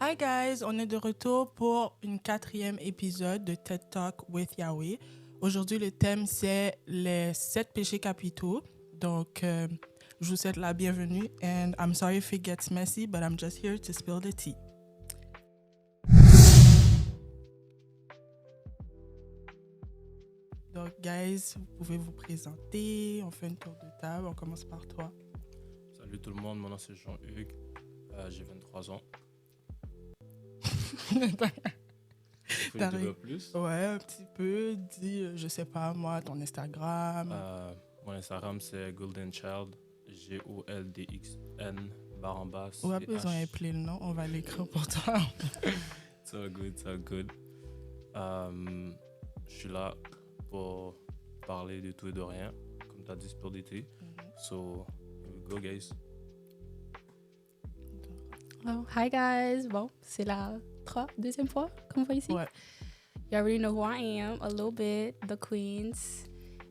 Hi guys, on est de retour pour une 4e épisode de TED Talk with Yahweh. Aujourd'hui, le thème, c'est les 7 péchés capitaux. Donc, je vous souhaite la bienvenue. And I'm sorry if it gets messy, but I'm just here to spill the tea. Donc, guys, vous pouvez vous présenter. On fait un tour de table. On commence par toi. Salut tout le monde, mon nom c'est Jean-Hugues, j'ai 23 ans. Faut T'as dire ri- plus. Ouais, un petit peu. Dis, je sais pas moi, ton Instagram. Mon Instagram c'est Golden Child, GOLDXN /. On a besoin d'appeler le nom. On va l'écrire pour toi. It's all good. Je suis là pour parler de tout et de rien, comme tu as dit, pour d'été. So, here we go guys. Oh, hi guys. Bon, c'est la deuxième fois qu'on voit ici. Ouais. You already know who I am a little bit, the queens.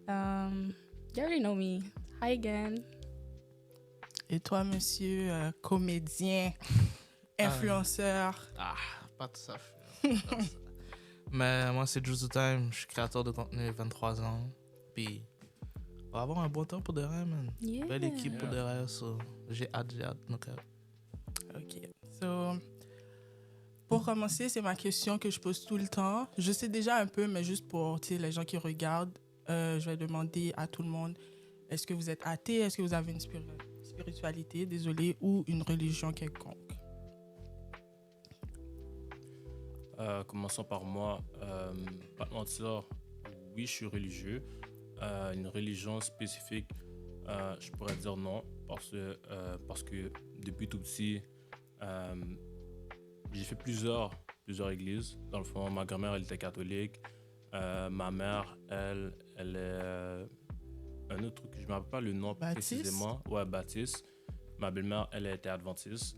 You already know me. Hi again. Et toi, monsieur, comédien, influenceur. Pas tout ça. Mais moi, c'est Juicy Time. Je suis créateur de contenu, 23 ans. Puis, on va avoir un bon temps pour de vrai, man. Yeah. Belle équipe pour de vrai, so j'ai hâte. Donc, OK. So, pour commencer, c'est ma question que je pose tout le temps. Je sais déjà un peu, mais juste pour les gens qui regardent, je vais demander à tout le monde, est-ce que vous êtes athée? Est-ce que vous avez une spiritualité, désolé, ou une religion quelconque? Commençons par moi. Pas de mentir, oui, je suis religieux. Une religion spécifique, je pourrais dire non, parce que depuis tout petit, j'ai fait plusieurs églises. Dans le fond, ma grand-mère, elle était catholique. Ma mère, elle est un autre truc, je ne me rappelle pas le nom Baptiste? précisément. Ouais, baptiste. Ma belle-mère, elle était adventiste.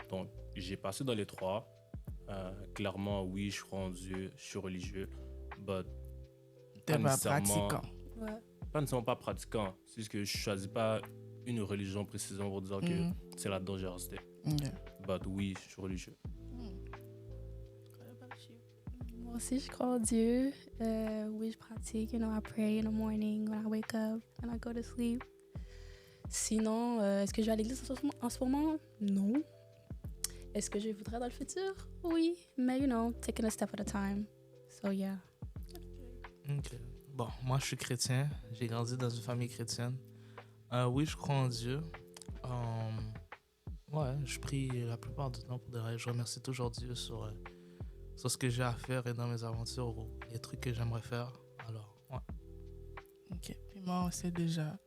Donc, j'ai passé dans les trois. Clairement, oui, je crois en Dieu, je suis religieux, but T'es pas pratiquant. Ouais. pas nécessairement pas pratiquant. C'est juste que je choisis pas une religion précisément pour dire que c'est là-dedans que j'ai resté. Yeah. But oui, je suis religieux. Moi aussi, je crois en Dieu. Oui, je pratique. You know, I pray in the morning when I wake up and I go to sleep. Sinon, est-ce que je vais à l'église en ce moment? Non. Est-ce que je voudrais dans le futur? Oui. Mais, you know, taking a step at a time. So, yeah. OK. Bon, moi, je suis chrétien. J'ai grandi dans une famille chrétienne. Oui, je crois en Dieu. Ouais, je prie la plupart du temps pour de vrai. Je remercie toujours Dieu sur ce que j'ai à faire et dans mes aventures ou les trucs que j'aimerais faire. Alors, ouais. OK. Puis moi, on sait déjà.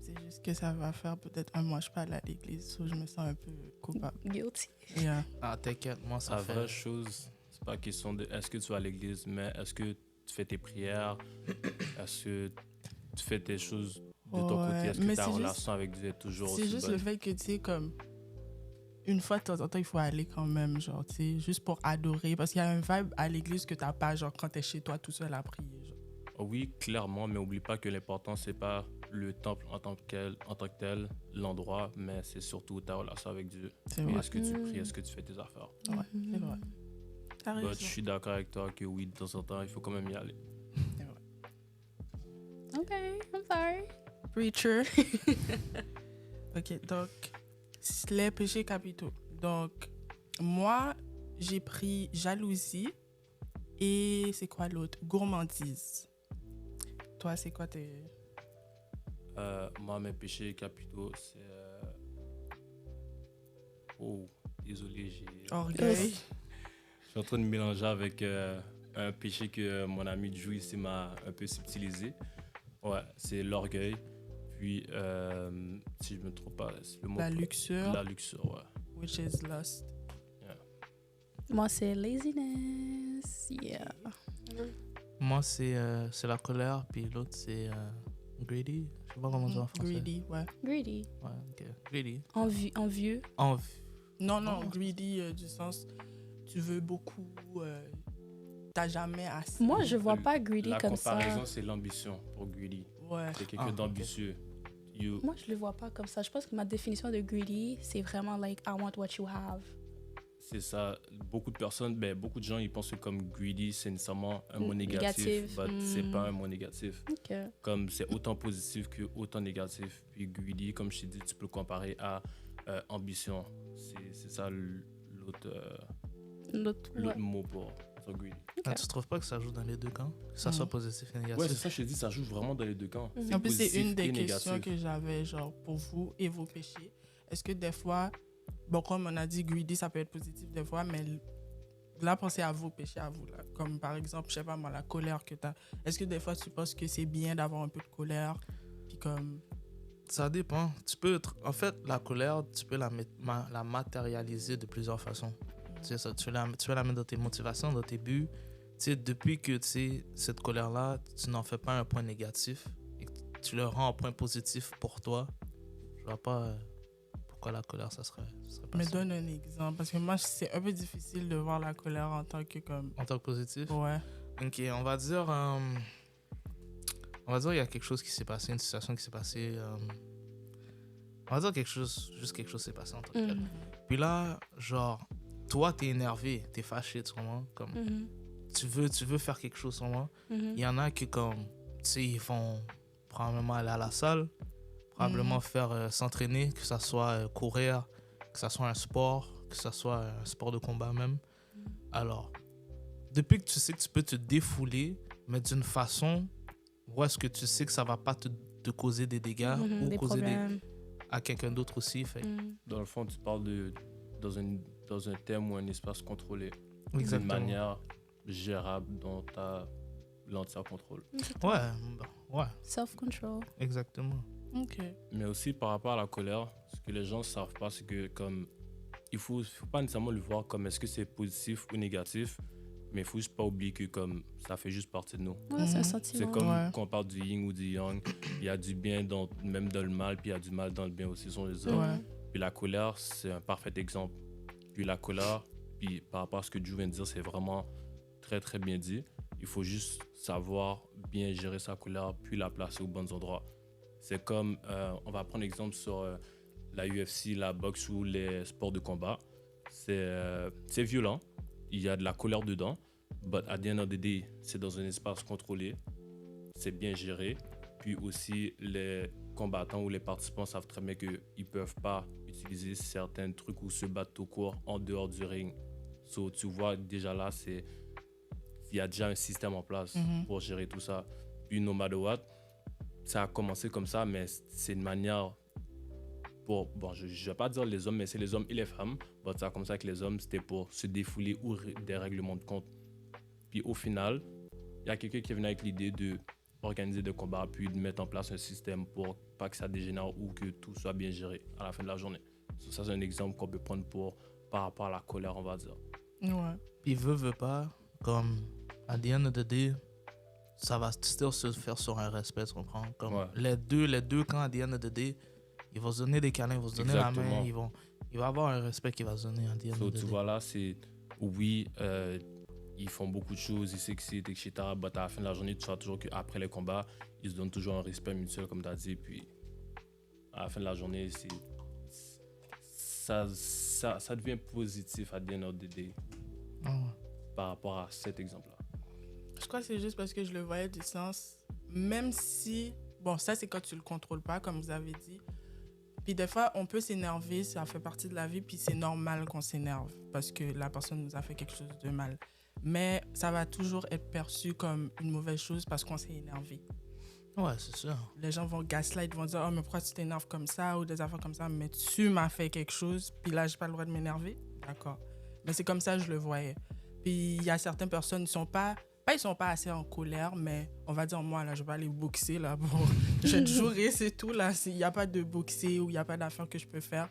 C'est juste que ça va faire peut-être un mois que je parle à l'église, so je me sens un peu coupable. Guilty. Yeah. Ah, t'inquiète, moi, ça La fait... vraie chose, c'est pas question de est-ce que tu vas à l'église, mais est-ce que tu fais tes prières, est-ce que tu fais tes choses de ton côté, est-ce que mais ta c'est relation juste- avec Dieu est toujours C'est aussi juste bonne? le fait que, tu sais, comme, une fois de temps en temps, il faut aller quand même, genre, tu sais, juste pour adorer. Parce qu'il y a un vibe à l'église que t'as pas, genre, quand t'es chez toi tout seul à prier, genre. Oui, clairement, mais oublie pas que l'important, c'est pas le temple en tant que tel, l'endroit, mais c'est surtout ta relation avec Dieu. C'est Et vrai. est-ce que tu pries, est-ce que tu fais tes affaires? Ouais, c'est vrai. T'as But raison. je suis d'accord avec toi que oui, de temps en temps, il faut quand même y aller. C'est vrai. Okay, I'm sorry. Preacher. OK, donc, les péchés capitaux. Donc, moi, j'ai pris jalousie et c'est quoi l'autre? Gourmandise. Toi, c'est quoi tes... Moi, mes péchés capitaux, c'est... Oh, désolé, Orgueil. je suis en train de mélanger avec un péché que mon ami Jou ici m'a un peu subtilisé. Ouais, c'est l'orgueil. Puis, si je me trompe pas, c'est le mot... La luxure, La luxure, ouais. which is lust. Moi, c'est laziness. Yeah. Moi, c'est la colère, puis l'autre, c'est greedy. Je sais pas comment dire en français. Greedy, ouais. Greedy. Ouais, ok. Greedy. Envieux. Non, non, Oh. greedy du sens, tu veux beaucoup, t'as jamais assez. Moi, je vois pas greedy La comme ça. comparaison, c'est l'ambition pour greedy. Ouais. C'est quelqu'un Ah, ok. d'ambitieux. You... Moi, je le vois pas comme ça. Je pense que ma définition de greedy, c'est vraiment like I want what you have. C'est ça. Beaucoup de personnes, beaucoup de gens, ils pensent que comme greedy, c'est nécessairement un mot négatif. Négatif. Mais c'est pas un mot négatif. Ok. Comme c'est autant positif que autant négatif. Puis greedy, comme je t'ai dit, tu peux le comparer à ambition. C'est ça l'autre Ouais. mot pour greedy. Ah, tu trouves pas que ça joue dans les deux camps? Que ça soit positif et négatif? Ouais, c'est ça, je t'ai dit, ça joue vraiment dans les deux camps. Mhm. C'est En plus, c'est positif une des et questions négatif. que j'avais, genre, pour vous et vos péchés. Est-ce que des fois, bon, comme on a dit, greedy, ça peut être positif des fois, mais là, pensez à vos péchés, à vous, là. Comme par exemple, je sais pas moi, la colère que tu as. Est-ce que des fois, tu penses que c'est bien d'avoir un peu de colère? Puis comme. Ça dépend. En fait, la colère, tu peux la matérialiser de plusieurs façons. Tu sais, ça, tu vas la mettre dans tes motivations, dans tes buts. Tu sais, depuis que tu sais, cette colère-là, tu n'en fais pas un point négatif et que tu le rends un point positif pour toi, je vois pas pourquoi la colère, ça serait pas Mais ça. donne un exemple. Parce que moi, c'est un peu difficile de voir la colère en tant que comme. En tant que positif. Ouais. Ok, on va dire il y a quelque chose qui s'est passé, une situation qui s'est passée. On va dire juste quelque chose s'est passé en tant que tel. Mhm. Puis là, genre, toi, t'es énervé, t'es fâché, tu comprends? Comme, Mhm. tu veux faire quelque chose sur moi. Mhm. Il y en a qui, comme, tu sais, ils vont probablement aller à la salle, probablement faire s'entraîner, que ça soit courir, que ça soit un sport, que ça soit un sport de combat même. Alors, depuis que tu sais que tu peux te défouler, mais d'une façon où est-ce que tu sais que ça va pas te causer des dégâts Mhm. ou Des causer problèmes. à quelqu'un d'autre aussi. Fait. Mhm. Dans le fond, tu parles dans un thème ou un espace contrôlé. D'une Exactement. manière gérable dont tu as l'entier contrôle. Ouais, ouais, Self-control. exactement. Ok. Mais aussi par rapport à la colère, ce que les gens ne savent pas, c'est que comme il faut pas nécessairement le voir comme est-ce que c'est positif ou négatif, mais il faut juste pas oublier que comme ça fait juste partie de nous. Ouais, c'est un Mhm. sentiment. C'est comme Ouais. quand on parle du yin ou du yang, il y a du bien même dans le mal, puis il y a du mal dans le bien aussi, sont les hommes. Ouais. Puis la colère, c'est un parfait exemple. Puis la colère, puis par rapport à ce que Drew vient de dire, c'est vraiment très très bien dit. Il faut juste savoir bien gérer sa colère, puis la placer aux bons endroits. C'est comme, on va prendre exemple sur la UFC, la boxe ou les sports de combat. C'est violent, il y a de la colère dedans, but at the end of the day, c'est dans un espace contrôlé, c'est bien géré. Puis aussi, les combattants ou les participants savent très bien qu'ils ne peuvent pas utiliser certains trucs ou se battre tout court en dehors du ring. So, tu vois, déjà là, il y a déjà un système en place pour gérer tout ça. Puis, no matter what, ça a commencé comme ça, mais c'est une manière pour, bon, je ne vais pas dire les hommes, mais c'est les hommes et les femmes. But ça a commencé avec les hommes, c'était pour se défouler ou des règlements de compte. Puis au final, il y a quelqu'un qui est venu avec l'idée de organiser des combats, puis de mettre en place un système pour pas que ça dégénère ou que tout soit bien géré à la fin de la journée. So, ça, c'est un exemple qu'on peut prendre par rapport à la colère, on va dire. Ouais. Puis veut pas, comme, à the end of the day, ça va still se faire sur un respect, tu comprends? Comme Ouais. les deux camps, à the end of the day, ils vont se donner des câlins, ils vont se donner la main, Exactement. il va y avoir un respect qui va se donner à the end So, of the tu day. vois là, c'est oui, ils font beaucoup de choses, ils s'excitent, etc. Mais à la fin de la journée, tu vois toujours qu'après les combats, ils se donnent toujours un respect mutuel, comme tu as dit. Puis à la fin de la journée, ça devient positif à the end of the day Ah ouais. par rapport à cet exemple-là. Je crois que c'est juste parce que je le voyais du sens, même si, bon, ça c'est quand tu le contrôles pas, comme vous avez dit. Puis des fois, on peut s'énerver, ça fait partie de la vie, puis c'est normal qu'on s'énerve parce que la personne nous a fait quelque chose de mal. Mais ça va toujours être perçu comme une mauvaise chose parce qu'on s'est énervé. Ouais, c'est sûr. Les gens vont gaslight, vont dire « Oh, mais pourquoi tu t'énerves comme ça ?» ou des affaires comme ça. Mais tu m'as fait quelque chose, puis là, j'ai pas le droit de m'énerver. D'accord. Mais c'est comme ça que je le voyais. Puis il y a certaines personnes qui sont pas ils sont pas assez en colère, mais on va dire, moi, là, je vais aller boxer, là, pour... je vais te jurer, c'est tout, là. Il n'y a pas de boxer ou il n'y a pas d'affaires que je peux faire.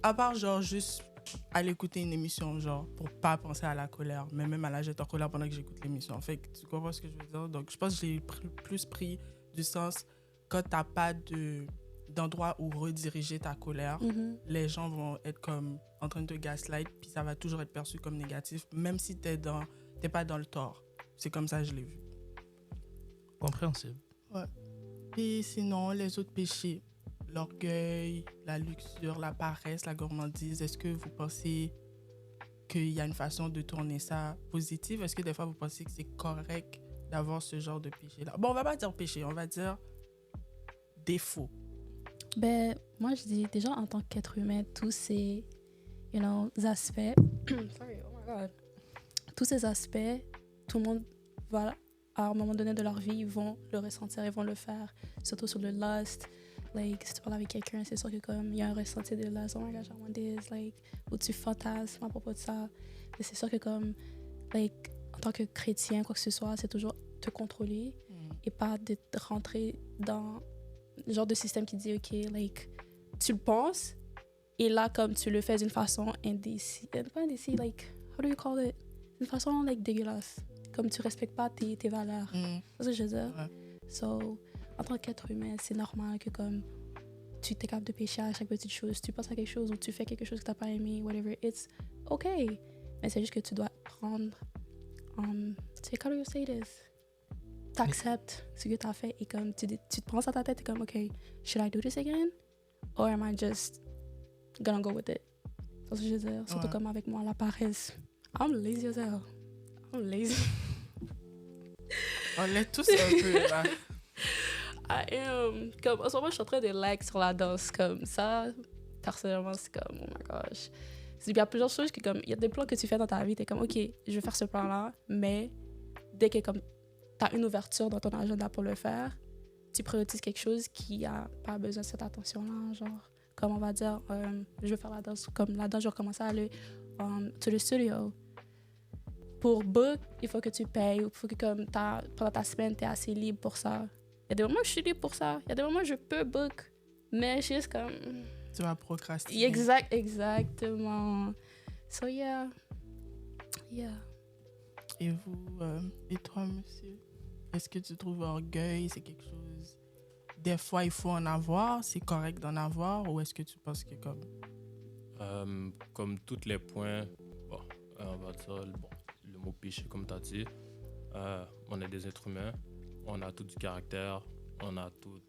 À part, genre, juste aller écouter une émission, genre, pour pas penser à la colère. Mais même à là, j'étais en colère pendant que j'écoute l'émission. En fait, tu comprends ce que je veux dire? Donc, je pense que j'ai plus pris du sens quand t'as pas d'endroit où rediriger ta colère. Les gens vont être comme en train de gaslight, puis ça va toujours être perçu comme négatif, même si t'es pas dans le tort. C'est comme ça que je l'ai vu. Compréhensible. Ouais. Puis sinon, les autres péchés, l'orgueil, la luxure, la paresse, la gourmandise, est-ce que vous pensez qu'il y a une façon de tourner ça positive? Est-ce que des fois, vous pensez que c'est correct d'avoir ce genre de péché-là? Bon, on va pas dire péché, on va dire défaut. Ben, moi, je dis déjà en tant qu'être humain, tous ces aspects. Sorry, oh my God. Tous ces aspects, tout le monde va, à un moment donné de leur vie, ils vont le ressentir, ils vont le faire. Surtout sur le lust. Like, si tu parles avec quelqu'un, c'est sûr que comme il y a un ressenti de lust, oh my gosh, I want this, like, ou tu fantasmes à propos de ça. Et c'est sûr que comme, like, en tant que chrétien, quoi que ce soit, c'est toujours te contrôler et pas de rentrer dans le genre de système qui dit, OK, like, tu le penses, et là, comme tu le fais d'une façon pas indécise, like, how do you call it? D'une façon, like, dégueulasse. Comme tu respectes pas tes valeurs. C'est ce que je veux dire. Ouais. So, en tant qu'être humain, c'est normal que, comme, tu t'es capable de pécher à chaque petite chose. Tu penses à quelque chose ou tu fais quelque chose que t'as pas aimé, whatever, it's OK. Mais c'est juste que tu dois prendre, tu sais, how do you say this? T'acceptes ce que t'as fait et comme tu te prends ça à ta tête et comme, OK, should I do this again? Or am I just gonna go with it? C'est ce que je veux dire. Surtout comme avec moi, la paresse. I'm lazy as hell. I'm lazy. On l'est tous un peu, là. I am. Comme, en ce moment, je suis en train de lag sur la danse. Comme ça, personnellement, c'est comme, oh my gosh. Il y a plusieurs choses que, comme, il y a des plans que tu fais dans ta vie, t'es comme, OK, je vais faire ce plan-là, mais dès que, comme, t'as une ouverture dans ton agenda pour le faire, tu priorises quelque chose qui a pas besoin de cette attention-là, genre, comme on va dire, je vais faire la danse, comme la danse, je vais commencer à aller to the studio. Pour book, il faut que tu payes, il faut que, comme, pendant ta semaine, t'es assez libre pour ça. Il y a des moments où je suis libre pour ça, il y a des moments où je peux book, mais je suis juste comme... Tu vas procrastiner. Exactement. So, yeah. Et vous, et toi, monsieur? Est-ce que tu trouves orgueil, c'est quelque chose... Des fois, il faut en avoir, c'est correct d'en avoir, ou est-ce que tu penses que Comme tous les points, bon, on va dire le mot péché, comme tu as dit, on est des êtres humains, on a tout du caractère, on a tout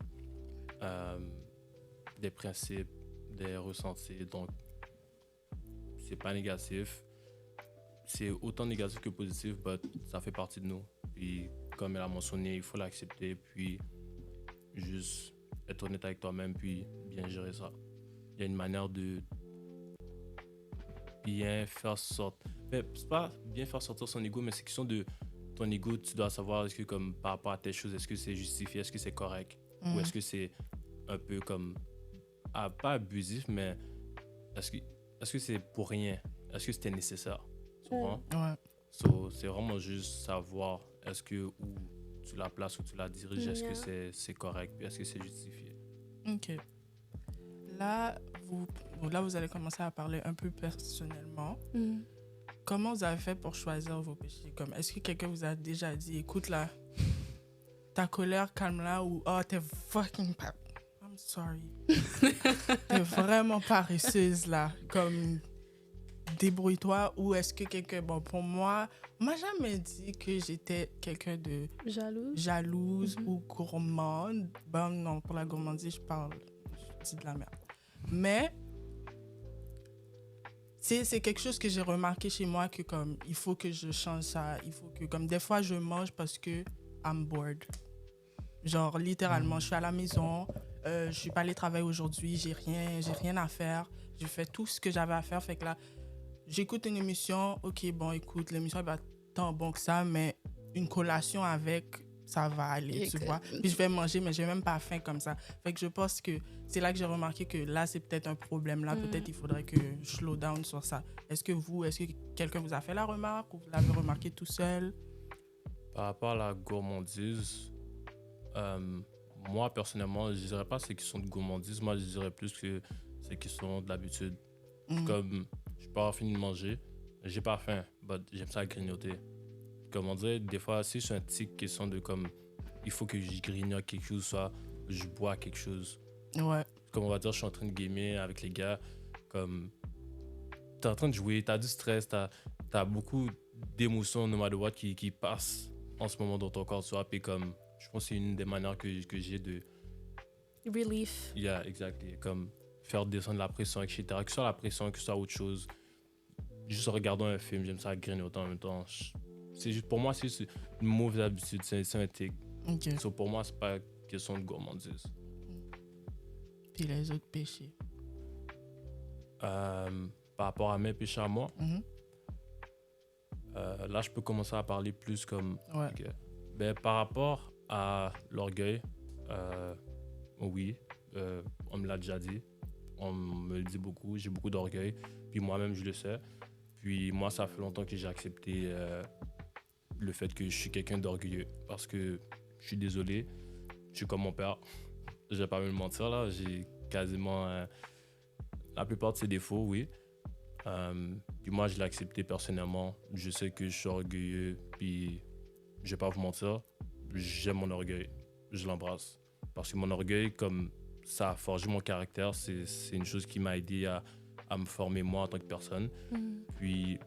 des principes, des ressentis, donc c'est pas négatif. C'est autant négatif que positif, mais ça fait partie de nous. Puis, comme elle a mentionné, il faut l'accepter, puis juste être honnête avec toi-même, puis bien gérer ça. Il y a une manière de bien faire sortir... Mais c'est pas bien faire sortir son ego, mais c'est question de ton ego, tu dois savoir est-ce que comme par rapport à telle chose, est-ce que c'est justifié, est-ce que c'est correct, ou est-ce que c'est un peu comme... pas abusif, mais est-ce que c'est pour rien? Est-ce que c'était nécessaire? Souvent. Ouais. So, c'est vraiment juste savoir est-ce que où tu la places, où tu la diriges, est-ce que c'est correct, puis est-ce que c'est justifié. OK. Là, vous allez commencer à parler un peu personnellement. Comment vous avez fait pour choisir vos péchés? Comme, est-ce que quelqu'un vous a déjà dit, écoute là, ta colère, calme-la, ou oh, t'es fucking pas... I'm sorry. T'es vraiment paresseuse là. Comme, débrouille-toi. Ou est-ce que quelqu'un... Bon, pour moi, on m'a jamais dit que j'étais quelqu'un de... Jalouse ou gourmande. Ben non, pour la gourmandise, je dis de la merde. Mais... c'est quelque chose que j'ai remarqué chez moi que comme il faut que je change ça, il faut que comme des fois je mange parce que I'm bored. Genre littéralement, je suis à la maison, je suis pas allée travailler aujourd'hui, j'ai rien à faire, j'ai fait tout ce que j'avais à faire, fait que là j'écoute une émission, OK, bon écoute, l'émission est pas tant bon que ça, mais une collation avec ça va aller, tu vois. Puis je vais manger, mais j'ai même pas faim comme ça. Fait que je pense que c'est là que j'ai remarqué que là, c'est peut-être un problème. Là, peut-être il faudrait que je slow down sur ça. Est-ce que quelqu'un vous a fait la remarque ou vous l'avez remarqué tout seul? Par rapport à la gourmandise, moi, personnellement, je dirais pas c'est qu'ils sont de gourmandise. Moi, je dirais plus que c'est qu'ils sont de l'habitude. Comme, je peux avoir fini de manger, j'ai pas faim, mais j'aime ça grignoter. Comme on dirait, des fois, si je suis un tic question de comme, il faut que je grignote quelque chose, soit je bois quelque chose. Ouais. Comme on va dire, je suis en train de gamer avec les gars, comme, t'es en train de jouer, t'as du stress, t'as beaucoup d'émotions, no matter what, qui passent en ce moment dans ton corps, tu vois, puis comme, je pense que c'est une des manières que j'ai de... Relief. Yeah, exactly. Comme, faire descendre la pression, etc. Que ce soit la pression, que ce soit autre chose, juste en regardant un film, j'aime ça grignoter en même temps. C'est juste, pour moi, c'est juste une mauvaise habitude, c'est un tic. Ok. So, pour moi, c'est pas question de gourmandise. Puis les autres péchés. Par rapport à mes péchés à moi, Mhm. là, je peux commencer à parler plus comme... Ouais. Ok. Ben, par rapport à l'orgueil, oui, on me l'a déjà dit. On me le dit beaucoup, j'ai beaucoup d'orgueil. Puis moi-même, je le sais. Puis moi, ça fait longtemps que j'ai accepté le fait que je suis quelqu'un d'orgueilleux. Parce que je suis désolé, je suis comme mon père. Je vais pas me mentir, là. J'ai quasiment la plupart de ses défauts, oui. Puis moi, je l'ai accepté personnellement. Je sais que je suis orgueilleux. Puis je vais pas vous mentir, j'aime mon orgueil. Je l'embrasse. Parce que mon orgueil, comme ça a forgé mon caractère, c'est une chose qui m'a aidé à me former moi en tant que personne. Puis,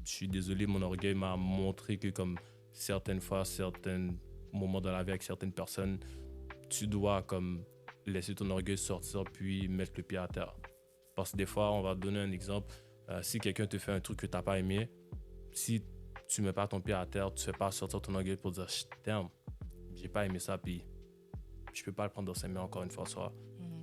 je suis désolé, mon orgueil m'a montré que comme certaines fois, certains moments dans la vie avec certaines personnes, tu dois comme laisser ton orgueil sortir puis mettre le pied à terre. Parce que des fois, on va te donner un exemple. Si quelqu'un te fait un truc que tu n'as pas aimé, si tu mets pas ton pied à terre, tu fais pas sortir ton orgueil pour dire « Damn, j'ai pas aimé ça, puis je peux pas le prendre dans ses mains encore une fois soir. »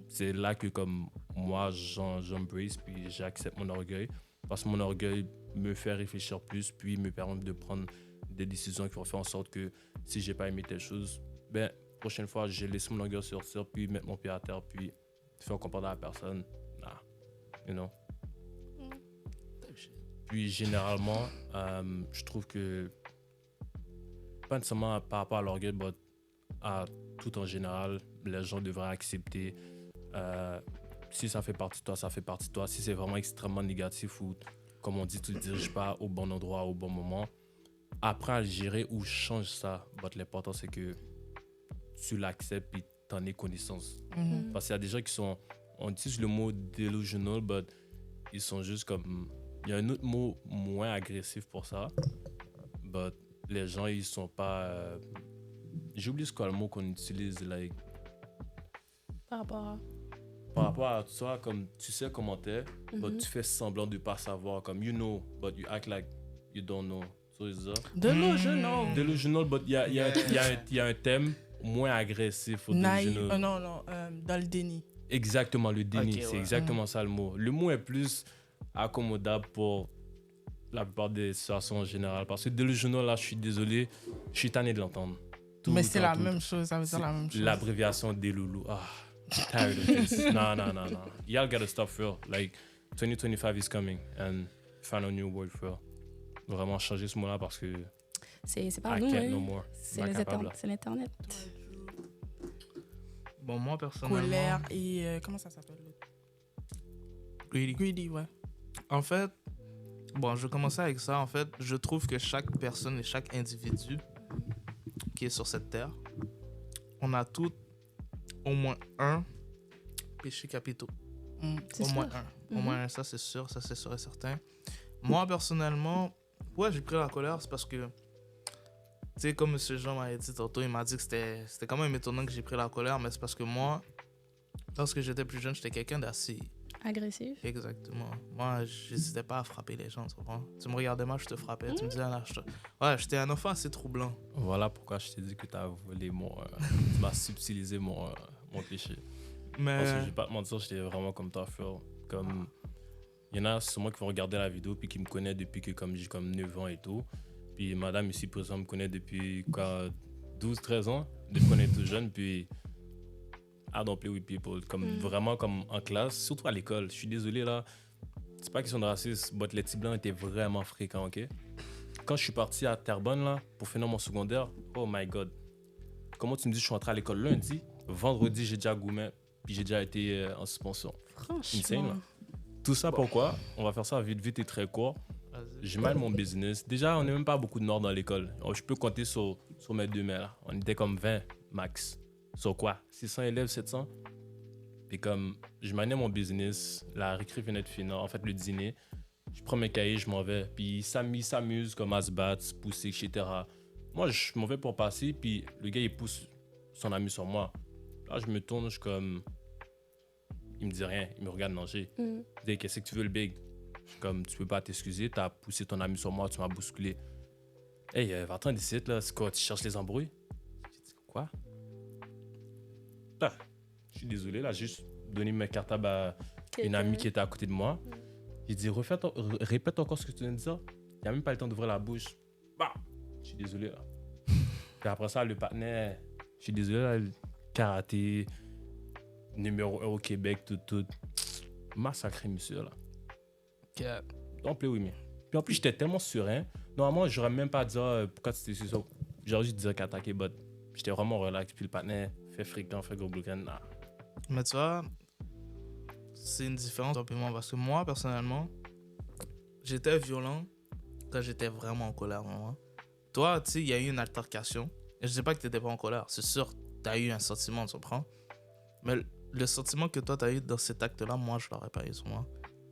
C'est là que comme moi, j'embrace puis j'accepte mon orgueil. Parce que mon orgueil me fait réfléchir plus, puis me permet de prendre des décisions qui vont faire en sorte que si j'ai pas aimé telle chose, ben, prochaine fois, je laisse mon orgueil sortir, puis mettre mon pied à terre, puis faire comprendre à la personne, nah, you know. Puis généralement, je trouve que, pas nécessairement par rapport à l'orgueil, mais à tout en général, les gens devraient accepter. Si ça fait partie de toi, ça fait partie de toi. Si c'est vraiment extrêmement négatif ou, comme on dit, tu ne diriges pas au bon endroit, au bon moment, apprends à le gérer ou change ça. Mais l'important, c'est que tu l'acceptes et tu en aies connaissance. Parce qu'il y a des gens qui sont, on utilise le mot delusional, mais ils sont juste comme... Il y a un autre mot moins agressif pour ça. Mais les gens, ils sont pas... J'ai oublié ce quoi le mot qu'on utilise, like... Par rapport à toi, comme tu sais comment t'es, but tu fais semblant de pas savoir, comme you know, but you act like you don't know. So c'est ça. Delusional. Delusional, but il y a un thème moins agressif au delusional. Non, dans le déni. Exactement, le déni, Ok, c'est ouais. exactement ça le mot. Le mot est plus accommodable pour la plupart des situations en général. Parce que delusional, là, je suis désolé, je suis tanné de l'entendre. Mais c'est la même chose, ça veut dire la même chose. L'abréviation des loulous. Ah, tired of this. No. Y'all gotta stop for real. Like, 2025 is coming and find a new word for real. Vraiment changer ce mot-là parce que c'est pas I nous, can't hein. no more. C'est Pas les capable. c'est l'Internet. Bon, moi, personnellement... Colère et... comment ça s'appelle l'autre? Greedy, ouais. En fait, bon, je vais commencer avec ça. En fait, je trouve que chaque personne et chaque individu qui est sur cette terre, on a tous au moins un péché capitaux. C'est Au sûr. moins un. Au moins un, ça c'est sûr et certain. Moi, personnellement, ouais, j'ai pris la colère, c'est parce que, tu sais, comme M. Jean m'a dit tantôt, il m'a dit que c'était quand même étonnant que j'ai pris la colère, mais c'est parce que moi, lorsque j'étais plus jeune, j'étais quelqu'un d'assez... Agressif. Exactement. Moi, j'hésitais pas à frapper les gens, tu comprends? Tu me regardais mal, je te frappais. Tu me disais, là, ouais, j'étais un enfant assez troublant. Voilà pourquoi je t'ai dit que t'as volé mon... tu m'as subtilisé mon péché. Parce que Mais... je vais pas te mentir, j'étais vraiment comme toi, Phil. Comme... Il y en a sûrement qui vont regarder la vidéo puis qui me connaissent depuis que comme j'ai comme 9 ans et tout. Puis madame ici, par exemple, me connaît depuis quoi, 12, 13 ans. Depuis qu'on est tout jeune, puis... I don't play with people. Comme vraiment comme en classe, surtout à l'école. Je suis désolé là. C'est pas question de racisme, mais les petits blancs étaient vraiment fréquents, ok? Quand je suis parti à Terrebonne là, pour finir mon secondaire, oh my god. Comment tu me dis que je suis entré à l'école lundi? Vendredi, j'ai déjà gourmet, puis j'ai déjà été en suspension. Insane, Franchement. là. Tout ça pourquoi? On va faire ça vite et très court. J'ai mal mon business. Déjà, on n'est même pas beaucoup de morts dans l'école. Je peux compter sur mes deux mains là. On était comme 20 max. Sur quoi? 600 élèves, 700? Puis comme, je maniais mon business, la récré venait de finir, en fait le dîner. Je prends mes cahiers, je m'en vais. Puis il s'amuse comme à se battre, se pousser, etc. Moi, je m'en vais pour passer, puis le gars, il pousse son ami sur moi. Là, je me tourne, je suis comme... Il me dit rien, il me regarde manger. Il me dit, qu'est-ce que tu veux, le big? Comme, tu peux pas t'excuser, t'as poussé ton ami sur moi, tu m'as bousculé. Hey, va-t'en d'ici, là, c'est quoi, tu cherches les embrouilles? J'ai dit, quoi? Là, je suis désolé, là, j'ai juste donné mes cartables à une amie qui était à côté de moi. J'ai dit, répète encore ce que tu viens de dire. Il n'y a même pas le temps d'ouvrir la bouche. Bah, je suis désolé, là. Puis après ça, le partenaire, je suis désolé, là, le karaté, numéro 1 au Québec, tout. Massacré, monsieur, là. Cap. Don't play with me. Puis en plus, j'étais tellement serein. Normalement, j'aurais même pas dit pourquoi tu t'es sur ça. J'aurais juste dit qu'attaquer, but j'étais vraiment relax. Puis le partenaire fait fréquent, fait gros bloquin. Nah. Mais tu vois, c'est une différence simplement parce que moi, personnellement, j'étais violent quand j'étais vraiment en colère. Moi. Toi, tu sais, il y a eu une altercation. Et je dis pas que tu n'étais pas en colère. C'est sûr, tu as eu un sentiment, tu comprends? Mais le sentiment que toi, tu as eu dans cet acte-là, moi, je l'aurais pas eu sur moi.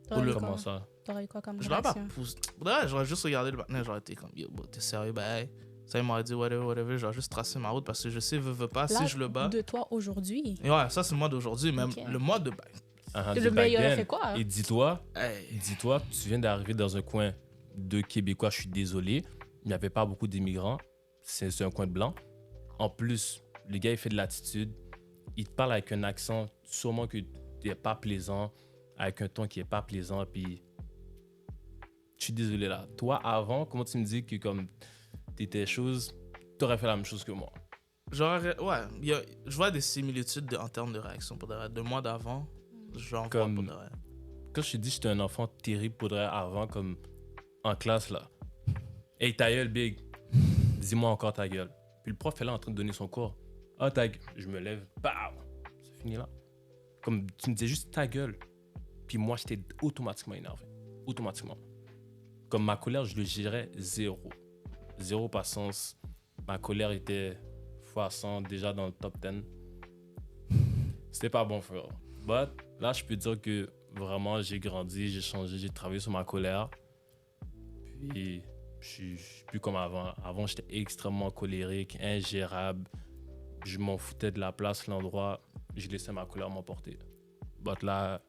Comment ça? T'aurais eu quoi comme Je l'aurais pas réaction? poussé. Ouais, j'aurais juste regardé le partenaire, j'aurais été comme, yo, bro, t'es sérieux? Ben, hey. Ça, il m'aurait dit, whatever. J'aurais juste tracé ma route parce que je sais, veux pas, Là, si je le bats. de toi aujourd'hui. Et ouais, ça, c'est le mois d'aujourd'hui. Même Ok. le mois de. Le meilleur a fait quoi? Et dis-toi, Hey. tu viens d'arriver dans un coin de Québécois, je suis désolé. Il n'y avait pas beaucoup d'immigrants. C'est un coin de blanc. En plus, le gars, il fait de l'attitude. Il te parle avec un accent sûrement qui n'est pas plaisant, avec un ton qui n'est pas plaisant. Puis, je suis désolé là. Toi, avant, comment tu me dis que comme t'étais chose, t'aurais fait la même chose que moi? Ouais, je vois des similitudes en termes de réaction pour de vrai. De mois d'avant, j'en vois Comme- pour de vrai. Quand je te dis que j'étais un enfant terrible pour de vrai avant, comme en classe là. Hey, ta gueule, big. Dis-moi encore ta gueule. Puis le prof est là en train de donner son cours. Ah, ta gueule. Je me lève. Bam! C'est fini là. Comme tu me disais juste ta gueule. Puis moi, j'étais automatiquement énervé. Automatiquement. Comme ma colère, je le gérais zéro. Zéro patience. Ma colère était fois 100 déjà dans le top 10. C'était pas bon, frère. But là, je peux dire que vraiment, j'ai grandi, j'ai changé, j'ai travaillé sur ma colère. Puis, je suis plus comme avant. Avant, j'étais extrêmement colérique, ingérable. Je m'en foutais de la place, l'endroit. Je laissais ma colère m'emporter. But là,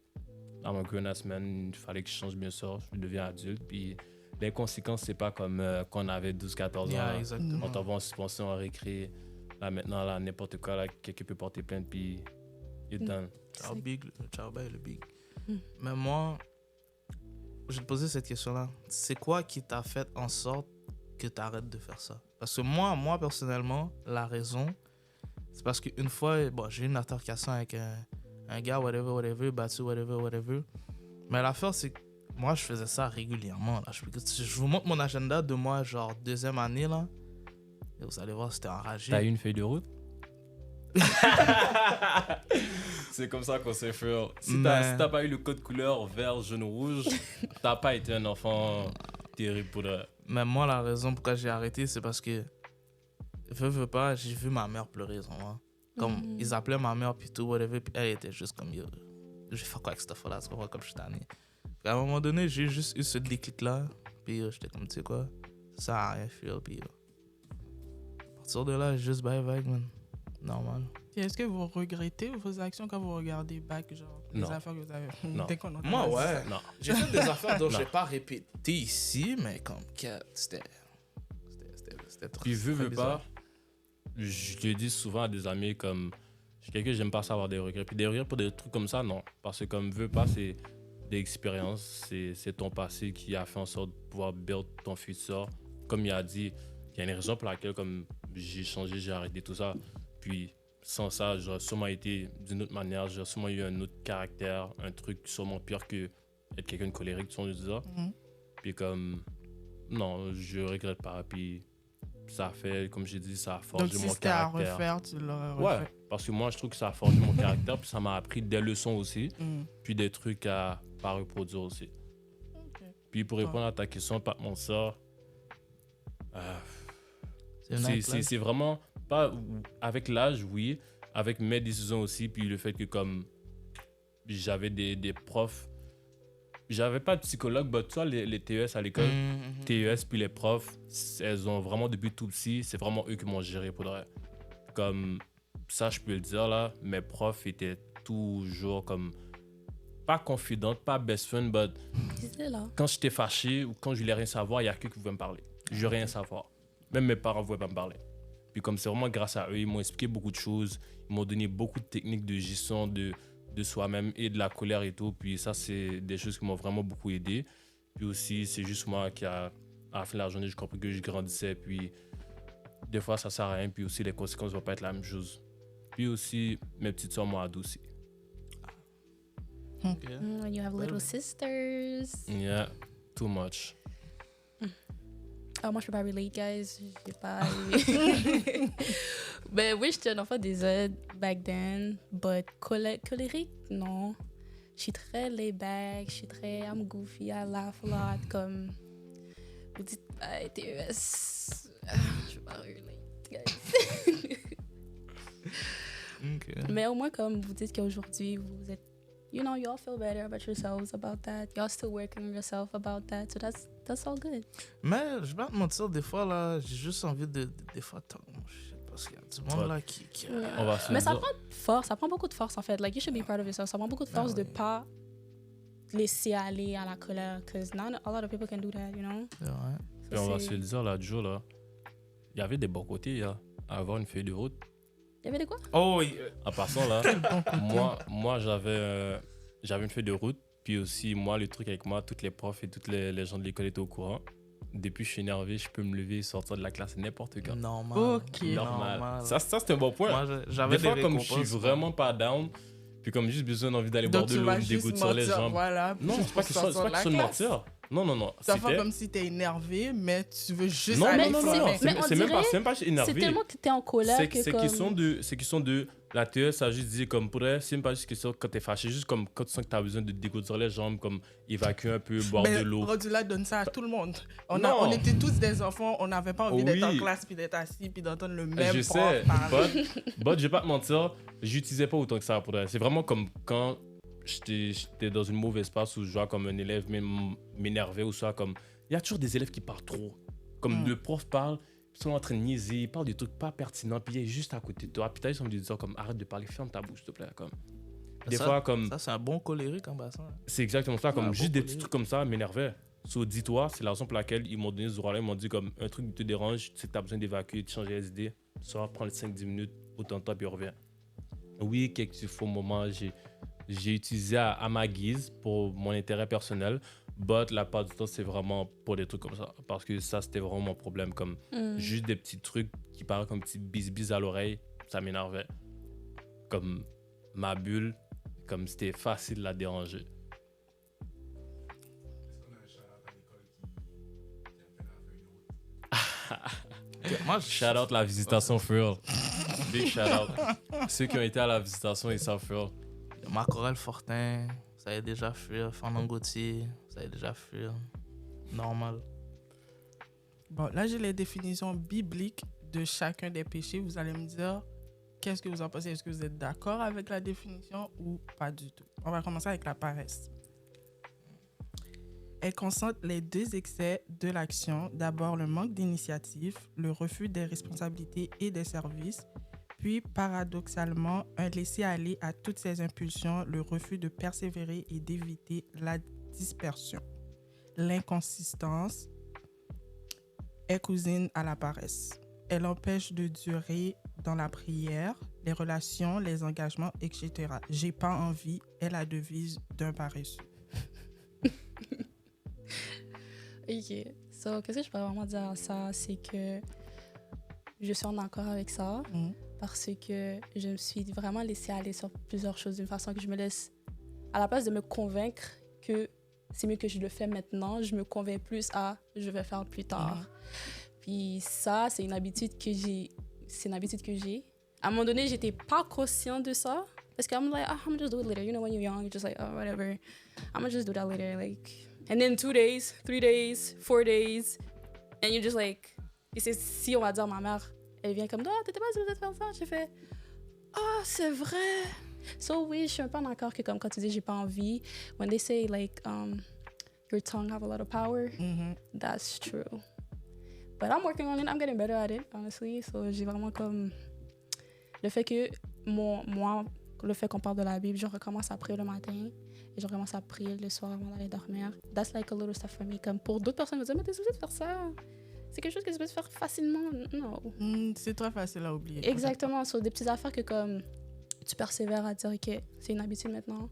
I'm a grown-ass man. Il fallait que je change, bien sûr. Je deviens adulte. Puis, les conséquences, c'est pas comme quand on avait 12-14 ans. Yeah, là. exactement. On t'envoie en suspension, en récré. Là, maintenant, là, n'importe quoi, là, quelqu'un peut porter plainte, puis you're done. Ciao, big. Ciao, bye, le big. Mm. Mais moi, je vais te poser cette question-là. C'est quoi qui t'a fait en sorte que tu arrêtes de faire ça? Parce que moi, personnellement, la raison, c'est parce qu'une fois, bon, j'ai eu une altercation avec un gars, whatever, battu, whatever. Mais l'affaire, c'est que moi, je faisais ça régulièrement. Là. Je vous montre mon agenda de moi, genre deuxième année, là. Et vous allez voir, c'était enragé. T'as eu une feuille de route? C'est comme ça qu'on s'est fait. Si t'as pas eu le code couleur vert, jaune, rouge, t'as pas été un enfant terrible pour le... Mais moi, la raison pourquoi j'ai arrêté, c'est parce que, veux pas, j'ai vu ma mère pleurer, vraiment. Comme, ils appelaient ma mère, puis tout, whatever, puis elle était juste comme, yo, je vais faire quoi avec cette affaire-là, tu comprends, comme je suis tanné. Puis à un moment donné, j'ai juste eu ce déclic-là, puis j'étais comme, tu sais quoi, ça sert à rien, feel, puis à partir de là, j'ai juste bye, man. Normal. Et est-ce que vous regrettez vos actions quand vous regardez back, genre, Non. les affaires que vous avez Non. dès qu'on entend Moi, ça? ouais. Non. J'ai fait des affaires dont Non. je n'ai pas répété ici, mais comme, c'était trop. Puis veux très pas, bizarre. je le dis souvent à des amis comme, je suis quelqu'un, j'aime pas savoir des regrets. Puis des regrets pour des trucs comme ça, non. Parce que comme veux pas, c'est des expériences, c'est ton passé qui a fait en sorte de pouvoir build ton futur. Comme il a dit, il y a une raison pour laquelle comme j'ai changé, j'ai arrêté tout ça. Puis sans ça, j'aurais sûrement été d'une autre manière, j'aurais sûrement eu un autre caractère, un truc sûrement pire que être quelqu'un de colérique, tu vois, je veux dire. Mhm. Puis comme, non, je regrette pas. Puis ça a fait, comme j'ai dit, ça a forgé Donc, si mon c'était à caractère. refaire, tu l'aurais Ouais, refait. parce que moi, je trouve que ça a forgé mon caractère, puis ça m'a appris des leçons aussi, Mhm. puis des trucs à pas reproduire aussi. Ok. Puis pour répondre à ta question, pas mon sort, C'est une acte, là. c'est vraiment pas avec l'âge, oui, avec mes décisions aussi, puis le fait que comme j'avais des profs, j'avais pas de psychologue, mais tu vois, les TES à l'école, Mhm. TES puis les profs, elles ont vraiment depuis tout petit, c'est vraiment eux qui m'ont géré pour de vrai. Comme ça, je peux le dire là, mes profs étaient toujours comme pas confidente, pas best friend, but C'était là. quand j'étais fâché ou quand je voulais rien savoir, il y a quelqu'un qui pouvait me parler. Je veux rien savoir. Même mes parents ne pouvaient pas me parler. Puis comme c'est vraiment grâce à eux, ils m'ont expliqué beaucoup de choses. Ils m'ont donné beaucoup de techniques de gestion de soi-même et de la colère et tout. Puis ça, c'est des choses qui m'ont vraiment beaucoup aidé. Puis aussi, c'est juste moi qui, à la fin de la journée, je compris que je grandissais. Puis des fois, ça sert à rien. Puis aussi, les conséquences ne vont pas être la même chose. Puis aussi, mes petites soeurs m'ont adouci. Ok. When you have little sisters. Yeah, too much. Ah, moi, je peux pas relate, guys. J'ai pas... Ben oui, j'étais un enfant des aides back then, but colérique, non. Je suis très laid back, je suis très... I'm goofy, I laugh a lot, comme... Vous dites, TES... Je peux pas relate, guys. Ok. Mais au moins, comme vous dites qu'aujourd'hui, vous êtes... You know, you all feel better about yourselves about that. Y'all still working on yourself about that. So that's all good. Mais je vais pas te mentir, des fois, là, j'ai juste envie de des fois, je sais pas, qu'il y a du monde Ouais. là qui On va se Mais ça dire- prend de force, ça prend beaucoup de force en fait. Like, you should be proud of yourself. Ça prend beaucoup de force Ah de oui. pas laisser aller à la colère. Because not a lot of people can do that, you know? C'est vrai. Puis on va se le dire, là, Joe, là, il y avait des bons côtés à avoir une feuille de route. Il y avait de quoi? Oh, oui. En passant, là, moi j'avais une feuille de route. Puis aussi, moi, le truc avec moi, toutes les profs et toutes les gens de l'école étaient au courant. Depuis que je suis énervé, je peux me lever et sortir de la classe n'importe quand. Normal. Ok. Normal. Ça, c'est un bon point. Moi, j'avais Des fois, des comme je suis récompenses, vraiment pas down, puis comme juste besoin d'envie d'aller boire Donc, de tu l'eau, vas me juste dégoûter sur les mentir, jambes. voilà. Non, juste c'est pas pour que sortir c'est pas de la question de classe. mentir. Non. Ça fait C'était- comme si t'es énervé, mais tu veux juste Non, aller mais non, c'est- flammer. mais on c'est même dirait- pas C'est énervé. tellement que t'es en colère que C'est comme... question de la TES a juste dit comme pour elle, c'est même pas juste question quand t'es fâché, juste comme quand tu sens que t'as besoin de te dégoûter sur les jambes, comme évacuer un peu, boire Mais de l'eau. Rodula donne ça à tout le monde. Non. On était tous des enfants, on n'avait pas envie d'être en Oui. classe, puis d'être assis, puis d'entendre le même Je prof sais, parler. but je vais pas te mentir, j'utilisais pas autant que ça pour elle. C'est vraiment comme quand j'étais dans une mauvaise passe où je vois comme un élève m'énervait ou ça, comme il y a toujours des élèves qui parlent trop. Comme le prof parle, ils sont en train de niaiser, ils parlent des trucs pas pertinents, puis il est juste à côté de toi. Puis t'as ils sont venus dire comme arrête de parler, ferme ta bouche s'il te plaît. Comme. Des Ça- fois, comme Ça, c'est un bon colérique en passant. c'est exactement ça, comme Ouais, juste bon des collier. petits trucs comme ça m'énervaient. So, dis-toi, c'est la raison pour laquelle ils m'ont donné ce droit-là. Ils m'ont dit comme un truc qui te dérange, tu sais que tu as besoin d'évacuer, de changer les idées. Sors, prends les 5-10 minutes, autant de temps, puis reviens. Oui, quelques faux moments, j'ai utilisé à ma guise pour mon intérêt personnel. But la part du temps, c'est vraiment pour des trucs comme ça. Parce que ça, c'était vraiment mon problème. Comme juste des petits trucs qui paraissent comme petits bis à l'oreille, ça m'énervait. Comme ma bulle, comme c'était facile de la déranger. Moi, Shout out la visitation Furl. Big shout out. Ceux qui ont été à la visitation, ils savent Furl. Macorel Fortin, ça y est déjà fuir. Fernand Gauthier, ça y est déjà fuir. Normal. Bon, là, j'ai les définitions bibliques de chacun des péchés. Vous allez me dire qu'est-ce que vous en pensez. Est-ce que vous êtes d'accord avec la définition ou pas du tout? On va commencer avec la paresse. Elle concentre les deux excès de l'action. D'abord, le manque d'initiative, le refus des responsabilités et des services. Puis, paradoxalement, un laisser-aller à toutes ces impulsions, le refus de persévérer et d'éviter la dispersion. L'inconsistance est cousine à la paresse. Elle empêche de durer dans la prière, les relations, les engagements, etc. J'ai pas envie est la devise d'un paresseux. Ok. So, qu'est-ce que je pourrais vraiment dire à ça? C'est que je suis en accord avec ça parce que je me suis vraiment laissée aller sur plusieurs choses d'une façon que je me laisse, à la place de me convaincre que c'est mieux que je le fais maintenant, je me convainc plus à je vais faire plus tard. Puis ça, c'est une habitude que j'ai. À un moment donné, j'étais pas conscient de ça. Parce que I'm like, I'm gonna just do it later. You know, when you're young, you're just like, oh, whatever. I'm gonna just do that later. Like, and then 2 days, 3 days, 4 days. And you're just like, et c'est si on va dire ma mère, elle vient comme, oh, t'étais pas supposée faire ça. J'ai fait, ah, c'est vrai. So oui, je suis un peu en accord que comme quand tu dis j'ai pas envie, when they say like, your tongue have a lot of power, that's true. But I'm working on it. I'm getting better at it, honestly. So j'ai vraiment comme le fait que moi, le fait qu'on parle de la Bible, je recommence après le matin et je commence à prier le soir avant d'aller dormir. That's like a little stuff for me. Comme pour d'autres personnes, ils vont dire, mais t'es supposé de faire ça. C'est quelque chose que tu peux faire facilement. Non. C'est très facile à oublier. Exactement. Sur des petites affaires que comme tu persévères à dire, OK, c'est une habitude maintenant.